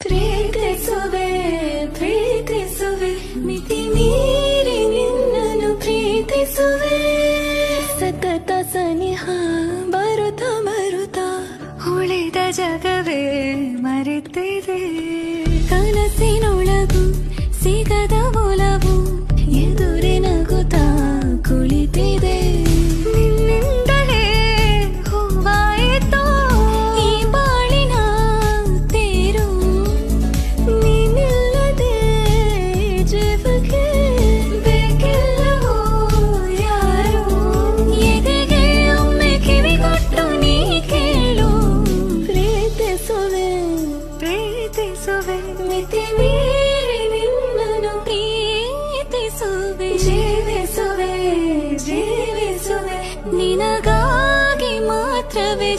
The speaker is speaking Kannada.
ಪ್ರೀತಿಸುವೆ ಪ್ರೀತಿಸುವೆ ಮಿತಿ ಮೀರಿ ನಿನ್ನನ್ನು ಪ್ರೀತಿಸುವೆ ಸತತ ಸನಿಹ ಬರುತ್ತ ಬರುತ್ತ ಉಳಿದ ಜಗವೇ ಮರೆತಿದೆ ಕನಸಿನೊಳಗು ಸಿಗದ ಒಲವು ಎದುರೇ ನಗುತ್ತಾ ಕುಳಿತಿದೆ ನಿನ್ನಿಂದಲೇ ಹೂವಾಯಿತೋ ಈ ಬಾಳಿನ ತೇರು ನೀನಿಲ್ಲದೆ ಜೀವಕ್ಕೆ ಬೇಕೆಲ್ಲವೋ ಯಾರು ಎದೆಗೆ ಒಮ್ಮೆ ಕಿವಿಗೊಟ್ಟು ನೀ ಕೇಳು ಪ್ರೀತಿಸುವೆ ಪ್ರೀತಿಸುವೆ ಮಿತಿ ಮೀರಿ ನಿನ್ನನ್ನು ಪ್ರೀತಿಸುವೆ ಜೀವಿಸುವೆ ಜೀವಿಸುವೆ ನಿನಗಾಗಿ ಮಾತ್ರವೇ